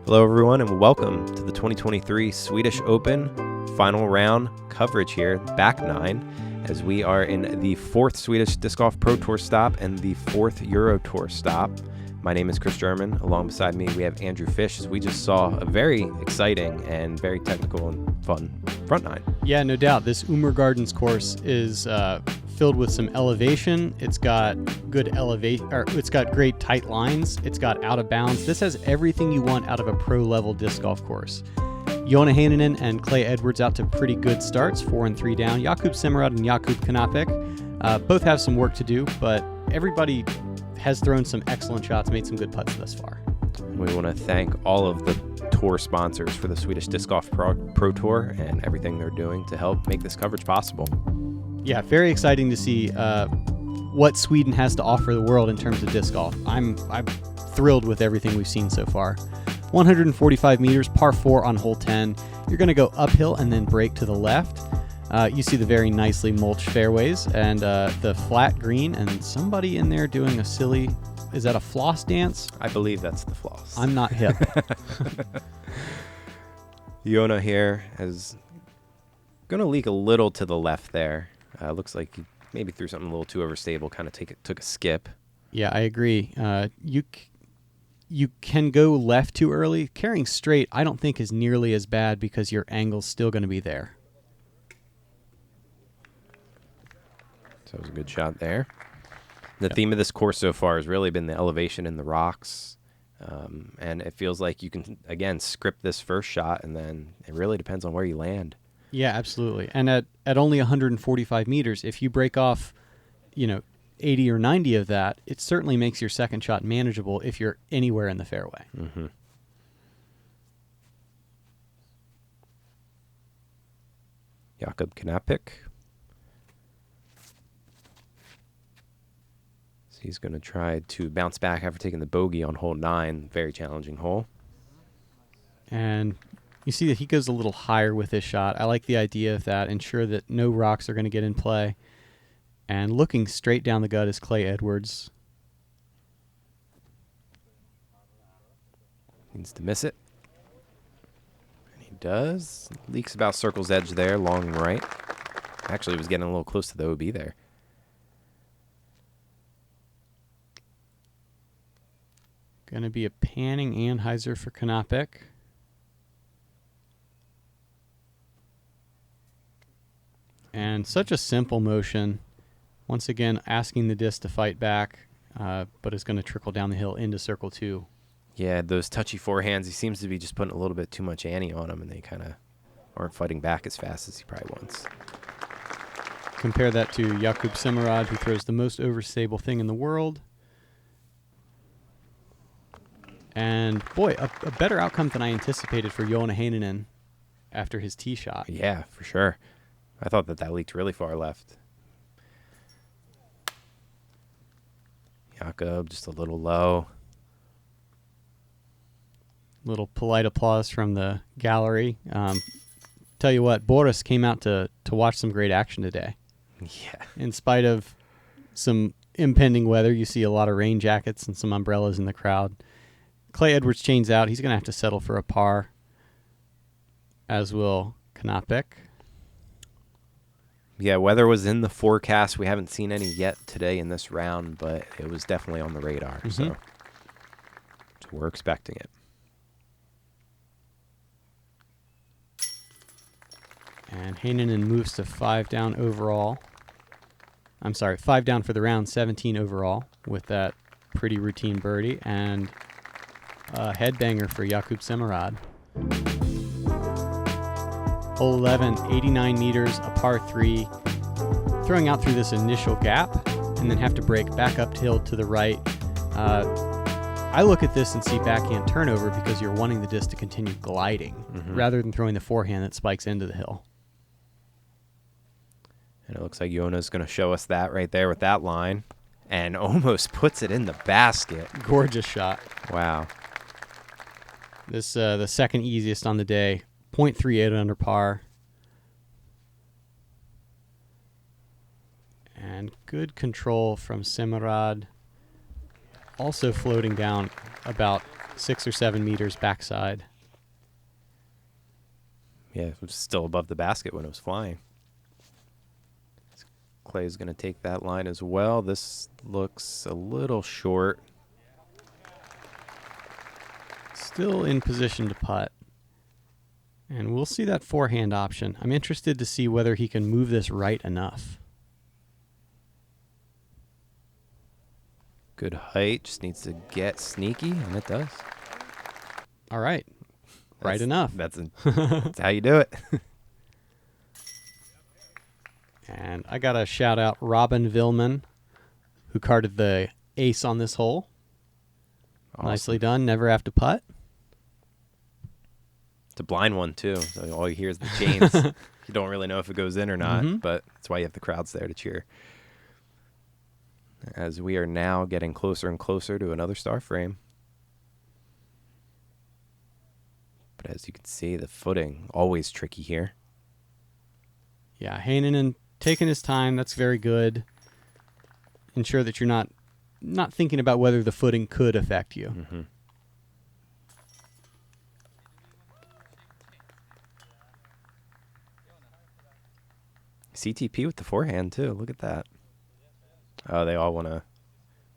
Hello everyone and welcome to the 2023 Swedish Open final round coverage here, back nine, as we are in the fourth Swedish Disc Golf Pro Tour stop and the fourth Euro Tour stop. My name is Chris German. Along beside me we have Andrew Fish, as we just saw a very exciting and very technical and fun front nine. Yeah, no doubt. This Ymergårdens course is filled with some elevation. It's got good elevation, or it's got great tight lines. It's got out of bounds. This has everything you want out of a pro level disc golf course. Joona Heinänen and Clay Edwards out to pretty good starts, 4 and 3 down. Jakub Semerád and Jakub Knápek both have some work to do, but everybody has thrown some excellent shots, made some good putts thus far. We want to thank all of the tour sponsors for the Swedish Disc Golf Pro Tour and everything they're doing to help make this coverage possible. Yeah, very exciting to see what Sweden has to offer the world in terms of disc golf. I'm thrilled with everything we've seen so far. 145 meters, par 4 on hole 10. You're going to go uphill and then break to the left. You see the very nicely mulched fairways and the flat green, and somebody in there doing a silly, is that a floss dance? I believe that's the floss. I'm not hip. Joona here is going to leak a little to the left there. Looks like he maybe threw something a little too overstable, kind of took a skip. Yeah, I agree. You can go left too early. Carrying straight, I don't think is nearly as bad because your angle's still going to be there. So it was a good shot there. The theme of this course so far has really been the elevation in the rocks. And it feels like you can, again, script this first shot, and then it really depends on where you land. Yeah, absolutely. And at only 145 meters, if you break off, 80 or 90 of that, it certainly makes your second shot manageable if you're anywhere in the fairway. Mm-hmm. Jakub Knápek. So he's going to try to bounce back after taking the bogey on hole 9. Very challenging hole. And you see that he goes a little higher with his shot. I like the idea of that. Ensure that no rocks are going to get in play. And looking straight down the gut is Clay Edwards. Needs to miss it. And he does. Leaks about circle's edge there, long right. Actually, was getting a little close to the OB there. Going to be a panning Anheuser for Knápek. And such a simple motion. Once again, asking the disc to fight back, but it's going to trickle down the hill into circle 2. Yeah, those touchy forehands, he seems to be just putting a little bit too much ante on them, and they kind of aren't fighting back as fast as he probably wants. Compare that to Jakub Semerád, who throws the most overstable thing in the world. And, boy, a better outcome than I anticipated for Joona Heinänen after his tee shot. Yeah, for sure. I thought that leaked really far left. Jakub just a little low. Little polite applause from the gallery. Tell you what, Boris came out to watch some great action today. Yeah. In spite of some impending weather, you see a lot of rain jackets and some umbrellas in the crowd. Clay Edwards chains out. He's going to have to settle for a par, as will Knápek. Yeah, weather was in the forecast. We haven't seen any yet today in this round, but it was definitely on the radar. Mm-hmm. So we're expecting it. And Heinänen moves to 5 down overall. I'm sorry, 5 down for the round, 17 overall with that pretty routine birdie. And a headbanger for Jakub Semerád. Hole 11, 89 meters, a par 3. Throwing out through this initial gap and then have to break back uphill to the right. I look at this and see backhand turnover because you're wanting the disc to continue gliding rather than throwing the forehand that spikes into the hill. And it looks like Joona's going to show us that right there with that line and almost puts it in the basket. Gorgeous shot. Wow. This the second easiest on the day. 0.38 under par. And good control from Semerád. Also floating down about 6 or 7 meters backside. Yeah, it was still above the basket when it was flying. Clay's going to take that line as well. This looks a little short. Still in position to putt. And we'll see that forehand option. I'm interested to see whether he can move this right enough. Good height, just needs to get sneaky, and it does. All right. Right enough. That's how you do it. And I got to shout out Robin Villman, who carded the ace on this hole. Awesome. Nicely done. Never have to putt. It's a blind one, too. So all you hear is the chains. You don't really know if it goes in or not, but that's why you have the crowds there to cheer. As we are now getting closer and closer to another star frame. But as you can see, the footing, always tricky here. Yeah, Heinänen taking his time. That's very good. Ensure that you're not thinking about whether the footing could affect you. Mm-hmm. CTP with the forehand, too. Look at that. Oh, they all want to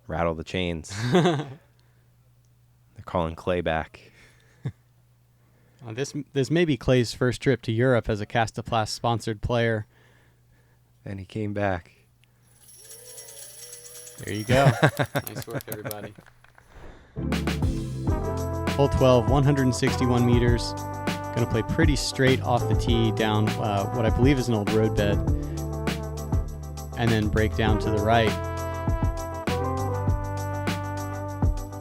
rattle the chains. They're calling Clay back. This may be Clay's first trip to Europe as a Kastaplast sponsored player. And he came back. There you go. Nice work, everybody. Hole 12, 161 meters. Going to play pretty straight off the tee down what I believe is an old roadbed. And then break down to the right.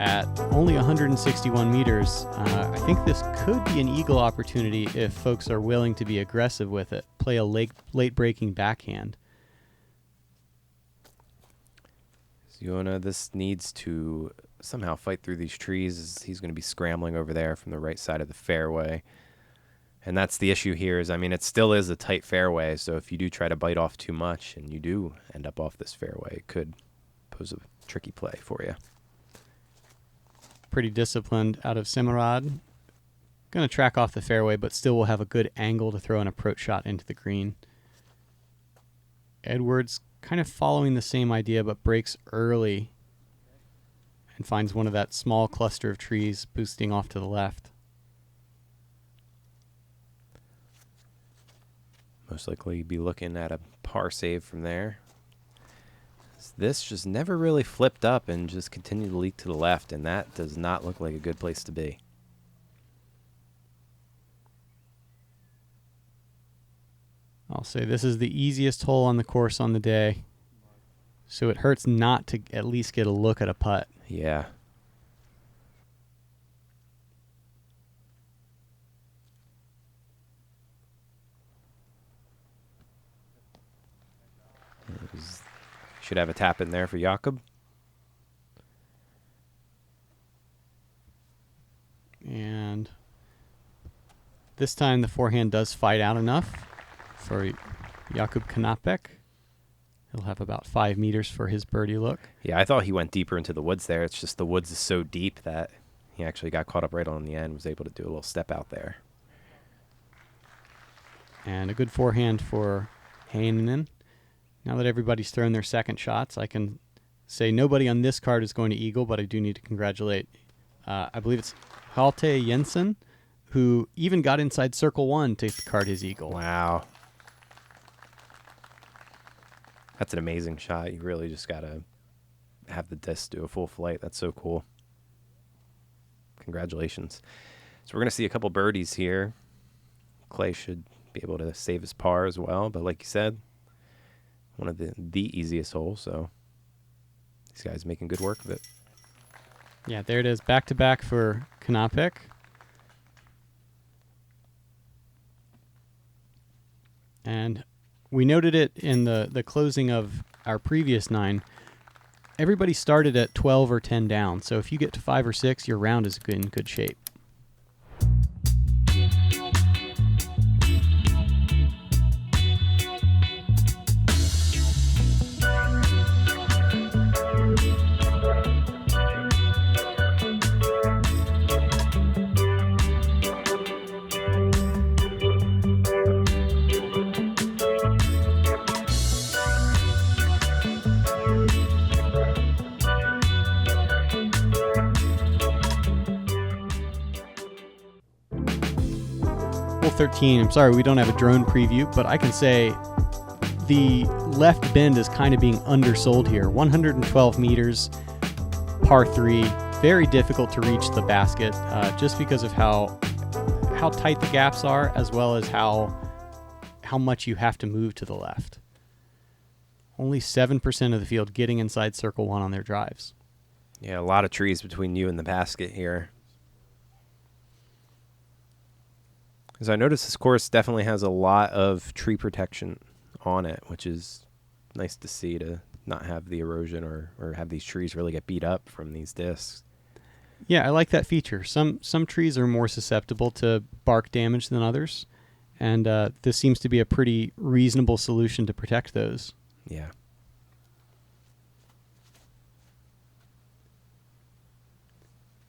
At only 161 meters, I think this could be an eagle opportunity if folks are willing to be aggressive with it. Play a late breaking backhand. Joona, this needs to somehow fight through these trees. He's going to be scrambling over there from the right side of the fairway. And that's the issue here is, I mean, it still is a tight fairway, so if you do try to bite off too much and you do end up off this fairway, it could pose a tricky play for you. Pretty disciplined out of Semerád. Going to track off the fairway, but still will have a good angle to throw an approach shot into the green. Edwards kind of following the same idea, but breaks early and finds one of that small cluster of trees boosting off to the left. Most likely be looking at a par save from there. This just never really flipped up and just continued to leak to the left, and that does not look like a good place to be. I'll say this is the easiest hole on the course on the day, so it hurts not to at least get a look at a putt. Yeah. Should have a tap in there for Jakub. And this time the forehand does fight out enough for Jakub Knápek. He'll have about 5 meters for his birdie look. Yeah, I thought he went deeper into the woods there. It's just the woods is so deep that he actually got caught up right on the end, was able to do a little step out there. And a good forehand for Heinänen. Now that everybody's thrown their second shots, I can say nobody on this card is going to eagle, but I do need to congratulate, I believe it's Halte Jensen, who even got inside circle one to card his eagle. Wow. That's an amazing shot. You really just got to have the disc do a full flight. That's so cool. Congratulations. So we're going to see a couple birdies here. Clay should be able to save his par as well, but like you said, one of the easiest holes, so these guys making good work of it. Yeah, there it is. Back-to-back for Knápek. And we noted it in the closing of our previous 9. Everybody started at 12 or 10 down, so if you get to 5 or 6, your round is in good shape. 13, I'm sorry we don't have a drone preview, but I can say the left bend is kind of being undersold here. 112 meters, par 3, very difficult to reach the basket just because of how tight the gaps are, as well as how much you have to move to the left. Only 7% of the field getting inside circle 1 on their drives. Yeah, a lot of trees between you and the basket here. As I noticed, this course definitely has a lot of tree protection on it, which is nice to see, to not have the erosion or have these trees really get beat up from these discs. Yeah, I like that feature. Some trees are more susceptible to bark damage than others, and this seems to be a pretty reasonable solution to protect those. Yeah.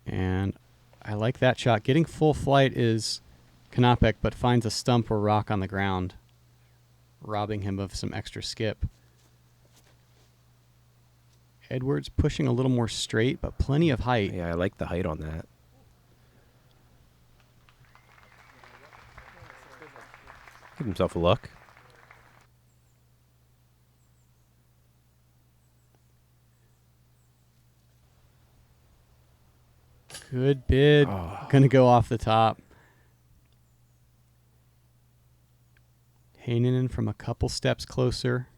And I like that shot. Getting full flight is Knápek, but finds a stump or rock on the ground, robbing him of some extra skip. Edwards pushing a little more straight, but plenty of height. Yeah, I like the height on that. Give himself a look. Good bid. Oh. Gonna go off the top. Heinänen from a couple steps closer.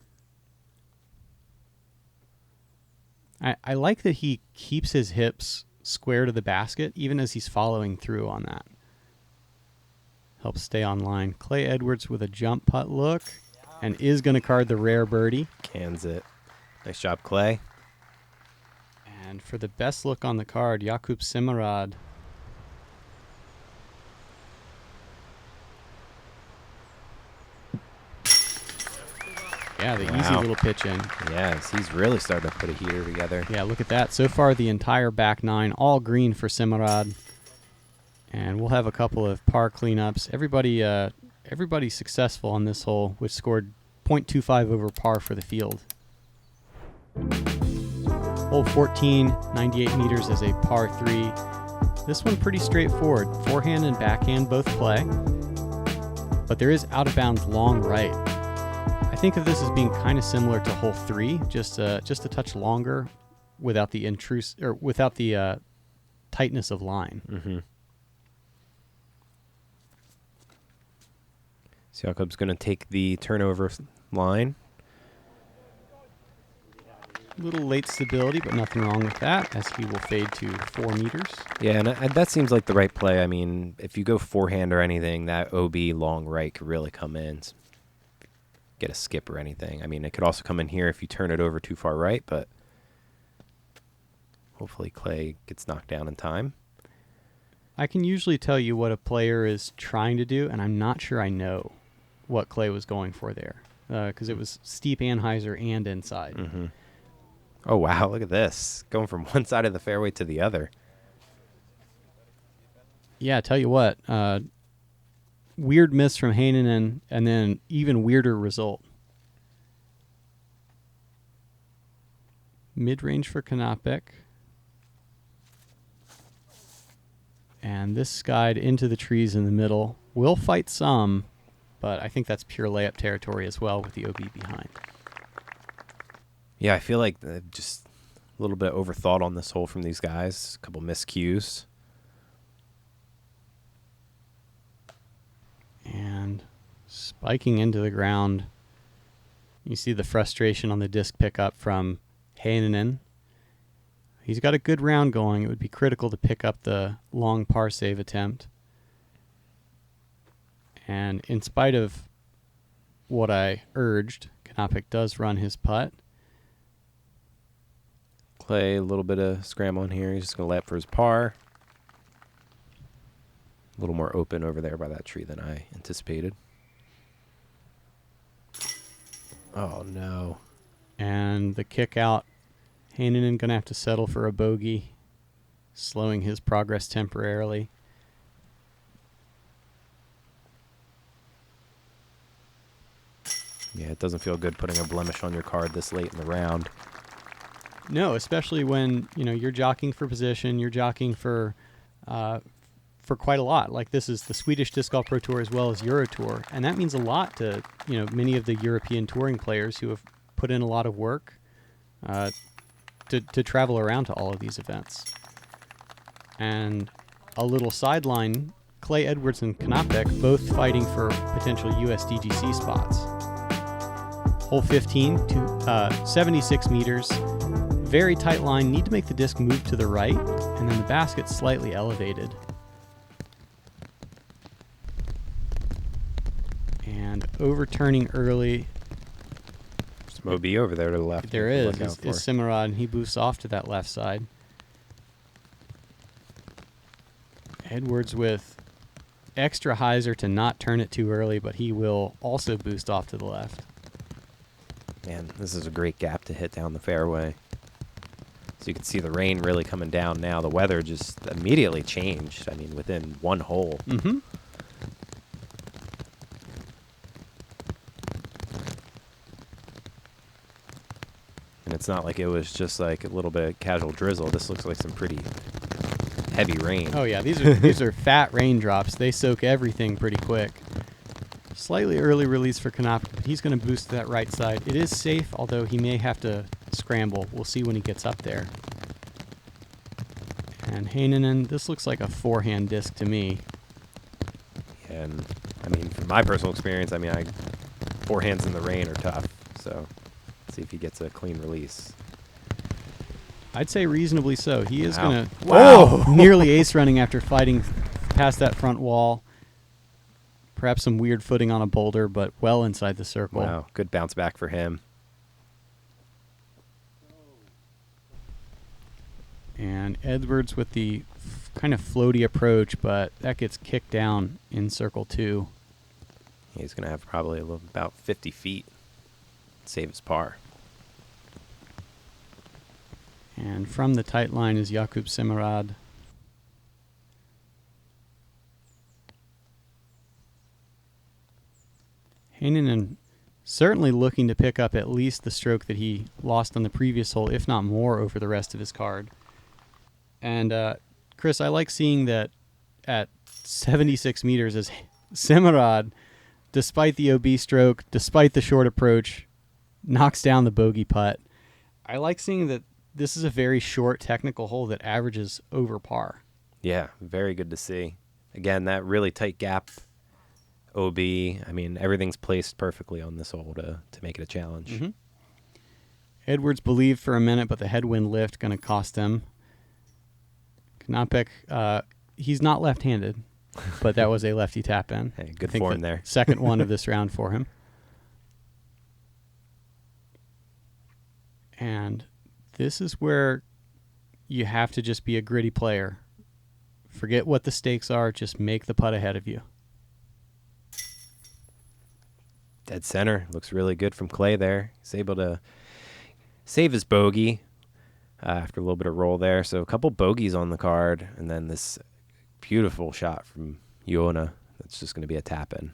I like that he keeps his hips square to the basket, even as he's following through on that. Helps stay on line. Clay Edwards with a jump putt look, and is going to card the rare birdie. Cans it. Nice job, Clay. And for the best look on the card, Jakub Semerád. Yeah, the easy little pitch in. Yes, he's really starting to put a heater together. Yeah, look at that. So far, the entire back nine, all green for Semerád. And we'll have a couple of par cleanups. Everybody successful on this hole, which scored .25 over par for the field. Hole 14, 98 meters as a par 3. This one pretty straightforward. Forehand and backhand both play. But there is out of bounds long right. I think of this as being kind of similar to hole 3, just a touch longer, without the tightness of line. Mm-hmm. So Jakub's going to take the turnover line. A little late stability, but nothing wrong with that, as he will fade to 4 meters. Yeah, and that seems like the right play. I mean, if you go forehand or anything, that OB long right could really come in. Get a skip or anything. I mean, it could also come in here if you turn it over too far right, but hopefully Clay gets knocked down in time. I can usually tell you what a player is trying to do, and I'm not sure I know what Clay was going for there, because it was steep anhyzer and inside. Mm-hmm. Oh, wow, look at this. Going from one side of the fairway to the other. Yeah, tell you what, weird miss from Heinänen, and then even weirder result. Mid-range for Knápek. And this skied into the trees in the middle. Will fight some, but I think that's pure layup territory as well with the OB behind. Yeah, I feel like just a little bit overthought on this hole from these guys. A couple miscues. And spiking into the ground. You see the frustration on the disc pickup from Heinänen. He's got a good round going. It would be critical to pick up the long par save attempt. And in spite of what I urged, Knápek does run his putt. Clay, a little bit of scramble in here. He's just going to lay up for his par. A little more open over there by that tree than I anticipated. Oh, no. And the kick out. Heinänen going to have to settle for a bogey, slowing his progress temporarily. Yeah, it doesn't feel good putting a blemish on your card this late in the round. No, especially when you're jockeying for position, you're jockeying for for quite a lot. Like, this is the Swedish Disc Golf Pro Tour as well as Euro Tour, and that means a lot to, you know, many of the European touring players who have put in a lot of work to travel around to all of these events. And a little sideline, Clay Edwards and Knápek both fighting for potential USDGC spots. Hole 15 to 76 meters. Very tight line. Need to make the disc move to the right, and then the basket slightly elevated. And overturning early. Some OB over there to the left. There is Semerád, and he boosts off to that left side. Edwards with extra hyzer to not turn it too early, but he will also boost off to the left. Man, this is a great gap to hit down the fairway. So you can see the rain really coming down now. The weather just immediately changed. I mean, within one hole. Mm-hmm. And it's not like it was just like a little bit of casual drizzle. This looks like some pretty heavy rain. Oh yeah, these are fat raindrops. They soak everything pretty quick. Slightly early release for Knápek, but he's going to boost to that right side. It is safe, although he may have to scramble. We'll see when he gets up there. And Heinänen, this looks like a forehand disc to me. And I mean, from my personal experience, I mean, forehands in the rain are tough. So let's see if he gets a clean release. I'd say reasonably so. He is going to... Wow. Nearly ace running after fighting past that front wall. Perhaps some weird footing on a boulder, but well inside the circle. Wow, good bounce back for him. And Edwards with the kind of floaty approach, but that gets kicked down in circle 2. He's going to have probably about 50 feet. Save his par. And from the tight line is Jakub Semerád. Heinänen certainly looking to pick up at least the stroke that he lost on the previous hole, if not more, over the rest of his card. And, Chris, I like seeing that at 76 meters as Semerád, despite the OB stroke, despite the short approach, knocks down the bogey putt. I like seeing that this is a very short technical hole that averages over par. Yeah, very good to see. Again, that really tight gap OB. I mean, everything's placed perfectly on this hole to make it a challenge. Mm-hmm. Edwards believed for a minute, but the headwind lift going to cost him. Knápek, he's not left-handed, but that was a lefty tap in. Hey, good form there. Second one of this round for him. And this is where you have to just be a gritty player. Forget what the stakes are. Just make the putt ahead of you. Dead center. Looks really good from Clay there. He's able to save his bogey after a little bit of roll there. So a couple bogeys on the card, and then this beautiful shot from Joona that's just going to be a tap-in.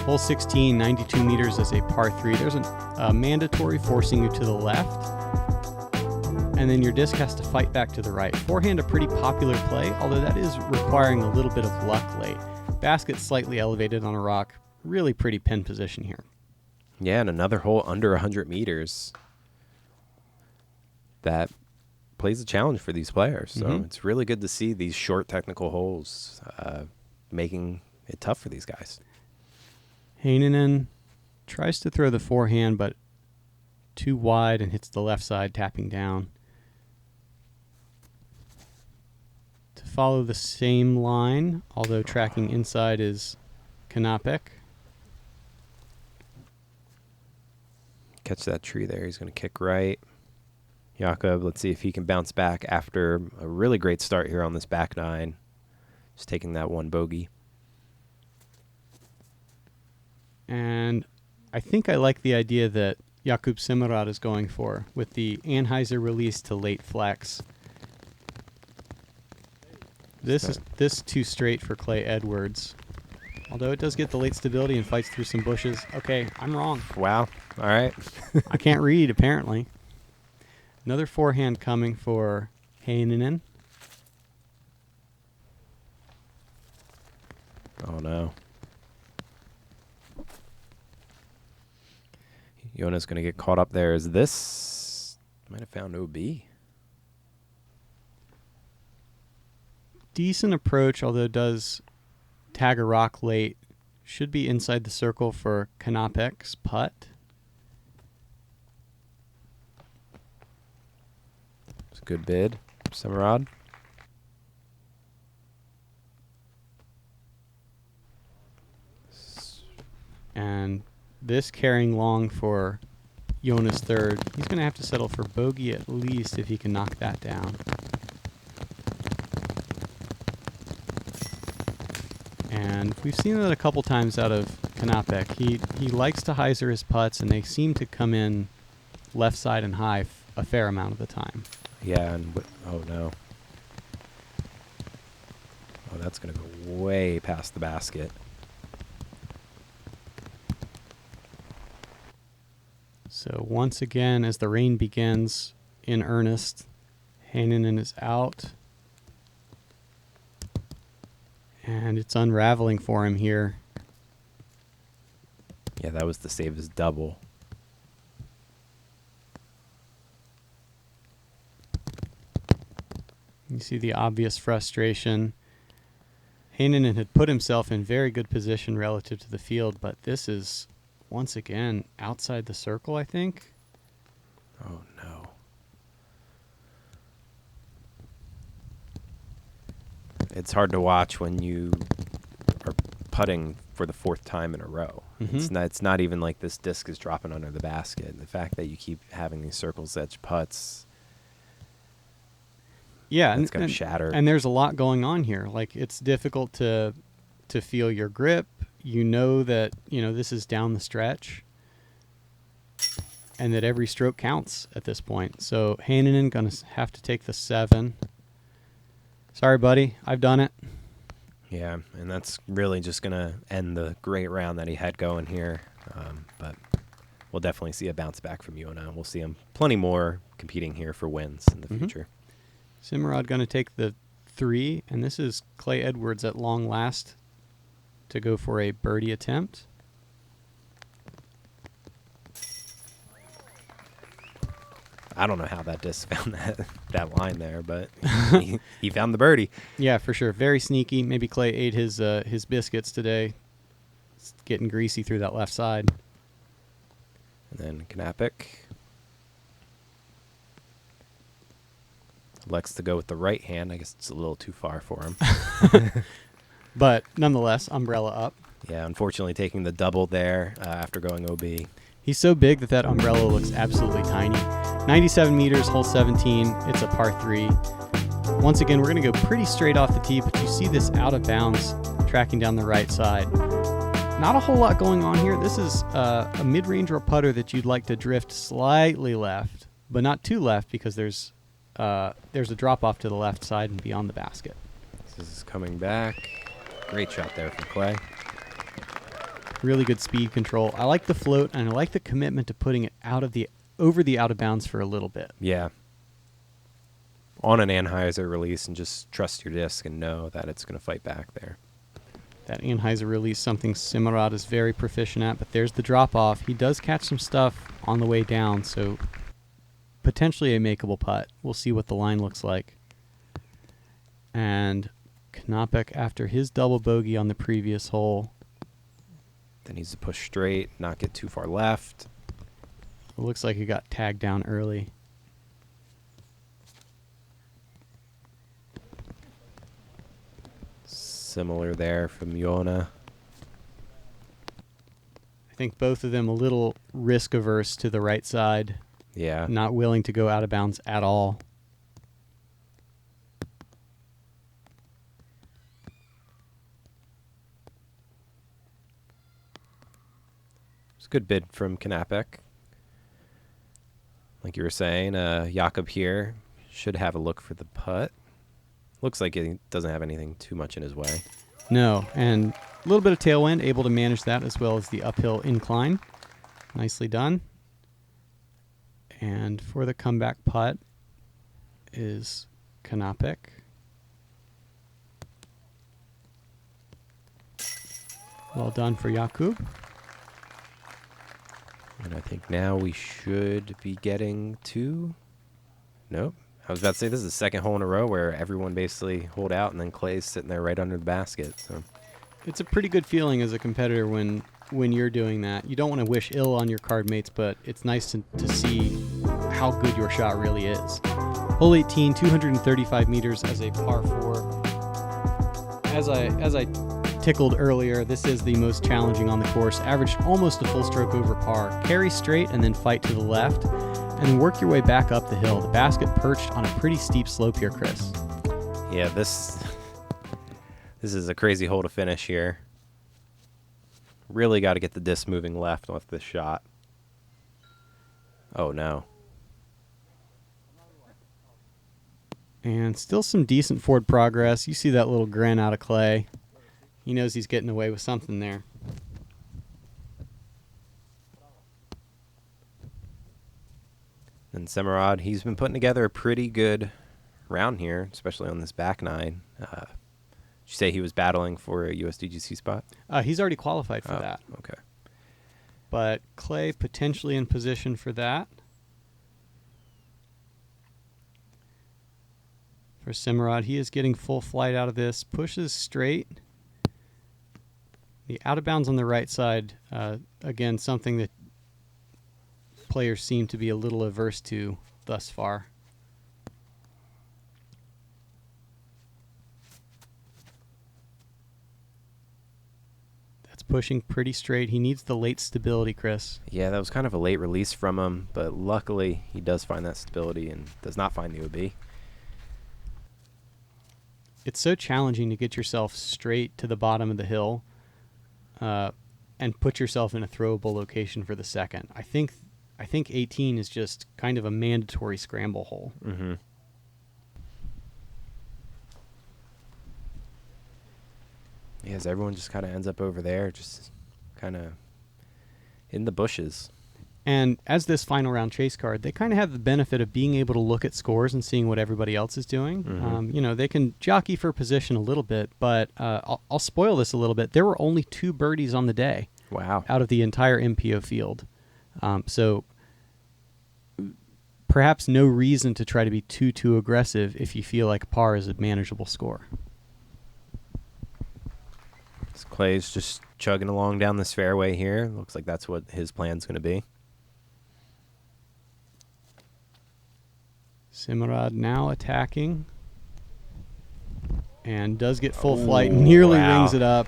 Hole 16, 92 meters as a par 3. There's a mandatory forcing you to the left, and then your disc has to fight back to the right. Forehand, a pretty popular play, although that is requiring a little bit of luck late. Basket slightly elevated on a rock. Really pretty pin position here. Yeah, and another hole under 100 meters. That plays a challenge for these players. So it's really good to see these short technical holes making it tough for these guys. Heinänen tries to throw the forehand, but too wide and hits the left side, tapping down. To follow the same line, although tracking inside, is Knápek. Catch that tree there. He's going to kick right. Jakub, let's see if he can bounce back after a really great start here on this back nine. Just taking that one bogey. And I think I like the idea that Jakub Semerád is going for with the Anheuser release to late flex. This is too straight for Clay Edwards. Although it does get the late stability and fights through some bushes. Okay, I'm wrong. Wow. All right. I can't read, apparently. Another forehand coming for Heinänen. Oh, no. Joona's going to get caught up there. Is this... Might have found OB. Decent approach, although does tag a rock late. Should be inside the circle for Knápek's putt. It's a good bid. Semerád. And this carrying long for Joona's third. He's going to have to settle for bogey at least if he can knock that down. And we've seen that a couple times out of Knápek. He likes to hyzer his putts, and they seem to come in left side and high a fair amount of the time. Yeah, and oh no. Oh, that's going to go way past the basket. So once again, as the rain begins in earnest, Heinänen is out. And it's unraveling for him here. Yeah, that was to save his double. You see the obvious frustration. Heinänen had put himself in very good position relative to the field, but this is, once again, outside the circle, I think. Oh, no. It's hard to watch when you are putting for the fourth time in a row. Mm-hmm. It's not even like this disc is dropping under the basket. The fact that you keep having these circles edge putts, yeah, it's going to shatter. And there's a lot going on here. Like, it's difficult to feel your grip. You know that, this is down the stretch and that every stroke counts at this point. So Heinänen going to have to take the 7. Sorry, buddy. I've done it. Yeah, and that's really just going to end the great round that he had going here. But we'll definitely see a bounce back from Joona. We'll see him plenty more competing here for wins in the future. Semerád going to take the 3, and this is Clay Edwards at long last to go for a birdie attempt. I don't know how that disc found that line there, but he found the birdie. Yeah, for sure. Very sneaky. Maybe Clay ate his biscuits today. It's getting greasy through that left side. And then Knápek elects to go with the right hand. I guess it's a little too far for him. But nonetheless, umbrella up. Yeah, unfortunately taking the double there after going OB. He's so big that umbrella looks absolutely tiny. 97 meters, hole 17. It's a par 3. Once again, we're going to go pretty straight off the tee, but you see this out of bounds tracking down the right side. Not a whole lot going on here. This is a mid-range or putter that you'd like to drift slightly left, but not too left because there's a drop-off to the left side and beyond the basket. This is coming back. Great shot there from Clay. Really good speed control. I like the float, and I like the commitment to putting it over the out of bounds for a little bit. Yeah. On an Anheuser release, and just trust your disc and know that it's going to fight back there. That Anheuser release, something Semerád is very proficient at, but there's the drop off. He does catch some stuff on the way down, so potentially a makeable putt. We'll see what the line looks like. And Knápek, after his double bogey on the previous hole, Then needs to push straight, not get too far left. it looks like he got tagged down early. Similar there from Joona. I think both of them a little risk averse to the right side. Yeah. Not willing to go out of bounds at all. It's a good bid from Knápek. Like you were saying, Jakub here should have a look for the putt. Looks like he doesn't have anything too much in his way. No, and a little bit of tailwind, able to manage that as well as the uphill incline. Nicely done. And for the comeback putt is Knápek. Well done for Jakub. And I think now we should be getting to... Nope. I was about to say this is the second hole in a row where everyone basically hold out and then Clay's sitting there right under the basket. So It's a pretty good feeling as a competitor when you're doing that. You don't want to wish ill on your card mates, but it's nice to see how good your shot really is. Hole 18, 235 meters as a par 4. As I tickled earlier, this is the most challenging on the course. Averaged almost a full stroke over par. Carry straight and then fight to the left, and then work your way back up the hill. The basket perched on a pretty steep slope here, Chris. yeah, this is a crazy hole to finish here. Really got to get the disc moving left off this shot. Oh no. And still some decent forward progress. You see that little grin out of Clay. He knows he's getting away with something there. And Semerád, he's been putting together a pretty good round here, especially on this back nine. Did you say he was battling for a USDGC spot? He's already qualified for that. Okay. But Clay potentially in position for that. For Semerád, he is getting full flight out of this. Pushes straight. The out of bounds on the right side, again, something that players seem to be a little averse to thus far. That's pushing pretty straight. He needs the late stability, Chris. Yeah, that was kind of a late release from him, but luckily he does find that stability and does not find the OB. It's so challenging to get yourself straight to the bottom of the hill and put yourself in a throwable location for the second. I think 18 is just kind of a mandatory scramble hole. Mm-hmm. Yeah, as everyone just kind of ends up over there, just kind of in the bushes. And as this final round chase card, they kind of have the benefit of being able to look at scores and seeing what everybody else is doing. Mm-hmm. They can jockey for position a little bit, but I'll spoil this a little bit. There were only 2 birdies on the day. Wow. Out of the entire MPO field. So perhaps no reason to try to be too aggressive if you feel like par is a manageable score. So Clay's just chugging along down this fairway here. Looks like that's what his plan's going to be. Semerád now attacking. And does get full flight. Nearly rings it up.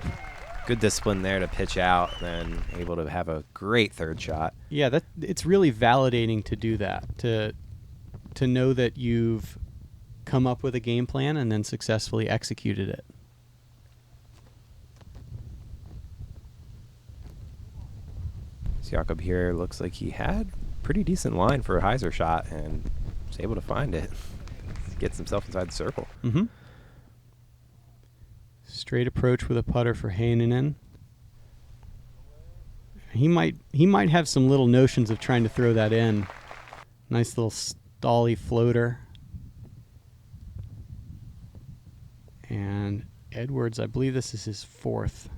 Good discipline there to pitch out, then able to have a great third shot. Yeah, it's really validating to do that, to know that you've come up with a game plan and then successfully executed it. So Jakub here looks like he had pretty decent line for a hyzer shot and was able to find it. Gets himself inside the circle. Mm-hmm. Straight approach with a putter for Heinänen. He might have some little notions of trying to throw that in. Nice little stally floater. And Edwards, I believe this is his 4th.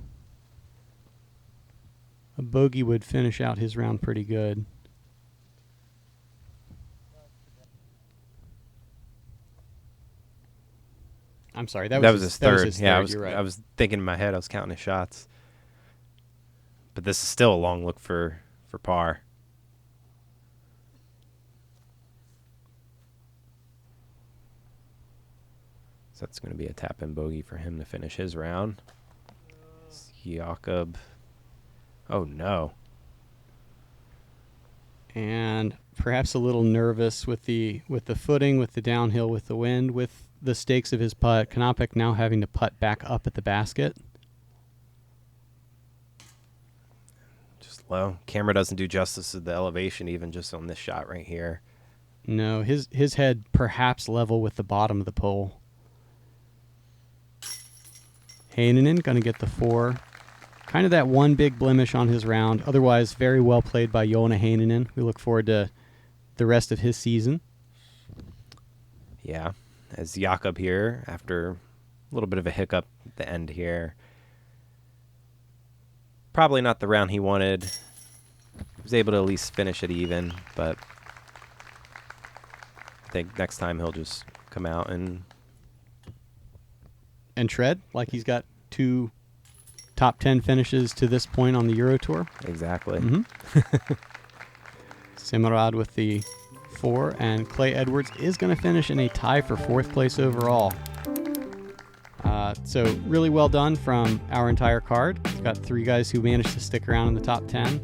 A bogey would finish out his round pretty good. I'm sorry, that was his third. Yeah, you're right. I was thinking in my head, I was counting his shots. But this is still a long look for par. So that's going to be a tap-in bogey for him to finish his round. Jakub. Oh, no. And perhaps a little nervous with the footing, with the downhill, with the wind, with the stakes of his putt. Knápek now having to putt back up at the basket. Just low. Camera doesn't do justice to the elevation even just on this shot right here. No, his head perhaps level with the bottom of the pole. Heinänen going to get the 4. Kind of that one big blemish on his round. Otherwise, very well played by Joona Heinänen. We look forward to the rest of his season. Yeah, as Jakub here, after a little bit of a hiccup at the end here. Probably not the round he wanted. Was able to at least finish it even, but I think next time he'll just come out and tread like he's got 2 top 10 finishes to this point on the Euro Tour. Exactly. Semerád with the 4, and Clay Edwards is going to finish in a tie for 4th place overall. So really well done from our entire card. We've got 3 guys who managed to stick around in the top 10.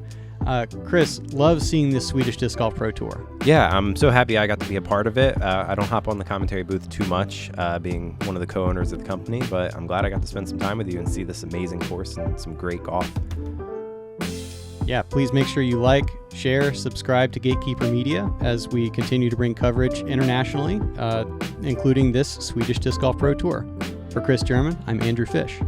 Chris, loves seeing the Swedish Disc Golf Pro Tour. Yeah, I'm so happy I got to be a part of it. I don't hop on the commentary booth too much, being one of the co-owners of the company, but I'm glad I got to spend some time with you and see this amazing course and some great golf. Yeah, please make sure you like, share, subscribe to Gatekeeper Media as we continue to bring coverage internationally, including this Swedish Disc Golf Pro Tour. For Chris German, I'm Andrew Fish.